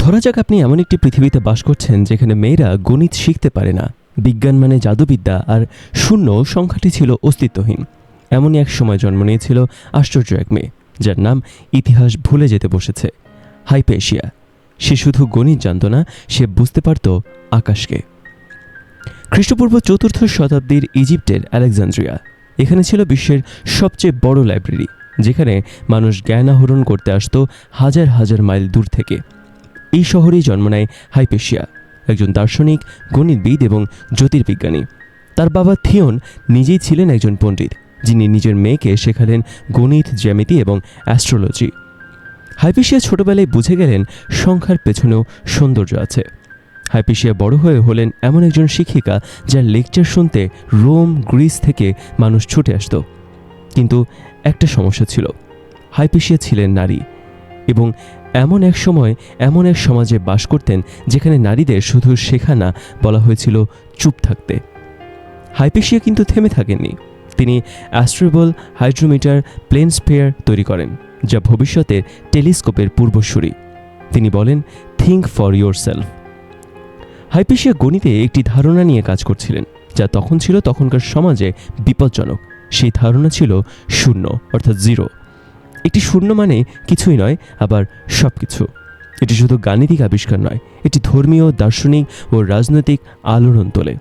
ধরা যাক আপনি এমন একটি পৃথিবীতে বাস করছেন যেখানে মেয়েরা গণিত শিখতে পারে না, বিজ্ঞান মানে জাদুবিদ্যা, আর শূন্য সংখ্যাটি ছিল অস্তিত্বহীন। এমনই এক সময় জন্ম নিয়েছিল আশ্চর্য এক মেয়ে, যার নাম ইতিহাস ভুলে যেতে বসেছে, হাইপেশিয়া। সে শুধু গণিত জানত না, সে বুঝতে পারত আকাশকে। খ্রিস্টপূর্ব ৪র্থ শতাব্দীর ইজিপ্টের আলেকজান্দ্রিয়া, এখানে ছিল বিশ্বের সবচেয়ে বড় লাইব্রেরি, যেখানে মানুষ জ্ঞান আহরণ করতে আসত হাজার হাজার মাইল দূর থেকে। এই শহরেই জন্ম নেয় হাইপেশিয়া, একজন দার্শনিক, গণিতবিদ এবং জ্যোতির্বিজ্ঞানী। তার বাবা থিওন নিজেই ছিলেন একজন পণ্ডিত, যিনি নিজের মেয়েকে শেখালেন গণিত, জ্যামিতি এবং অ্যাস্ট্রোলজি। হাইপেশিয়া ছোটবেলায় বুঝে গেলেন সংখ্যার পেছনেও সৌন্দর্য আছে। হাইপেশিয়া বড় হয়ে হলেন এমন একজন শিক্ষিকা যার লেকচার শুনতে রোম, গ্রিস থেকে মানুষ ছুটে আসত। কিন্তু একটা সমস্যা ছিল, হাইপেশিয়া ছিলেন নারী, এবং এমন এক সমাজে বাস করতেন যেখানে নারীদের শুধু শেখা না, বলা হয়েছিল চুপ থাকতে। হাইপেশিয়া কিন্তু থেমে থাকেননি। তিনি অ্যাস্ট্রোবল, হাইড্রোমিটার, প্লেন স্পেয়ার তৈরি করেন, যা ভবিষ্যতের টেলিস্কোপের পূর্বসূরি। তিনি বলেন, think for your self. Hypatia গণিতে একটি ধারণা নিয়ে কাজ করছিলেন, যা তখনকার সমাজে বিপজ্জনক। সেই ধারণা ছিল শূন্য, অর্থাৎ জিরো। একটি শূন্য মানে কিছুই নয়, আবার সব কিছু। এটি শুধু গাণিতিক আবিষ্কার নয়, এটি ধর্মীয়, দার্শনিক ও রাজনৈতিক আলোড়ন তোলে।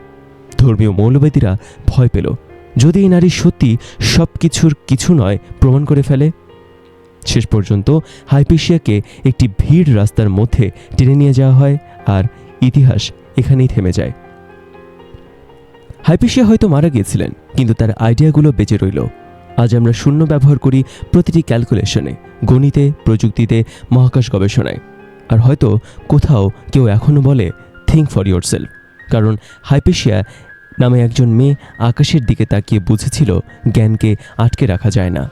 ধর্মীয় মৌলবাদীরা ভয় পেল, যদি এই নারী সত্যি সব কিছুর কিছু নয় প্রমাণ করে ফেলে। শেষ পর্যন্ত হাইপেশিয়াকে একটি ভিড় রাস্তার মধ্যে টেনে নিয়ে যাওয়া হয়, আর ইতিহাস এখানেই থেমে যায়। হাইপেশিয়া হয়তো মারা গিয়েছিলেন, কিন্তু তার আইডিয়াগুলো বেঁচে রইল। আজ আমরা শূন্য ব্যবহার করি প্রতিটি ক্যালকুলেশনে, গণিতে, প্রযুক্তিতে, মহাকাশ গবেষণায়। আর হয়তো কোথাও কেউ এখনও বলে, থিঙ্ক ফর ইয়োর সেলফ, কারণ হাইপেশিয়া নামে একজন মেয়ে আকাশের দিকে তাকিয়ে বুঝেছিল জ্ঞানকে আটকে রাখা যায় না।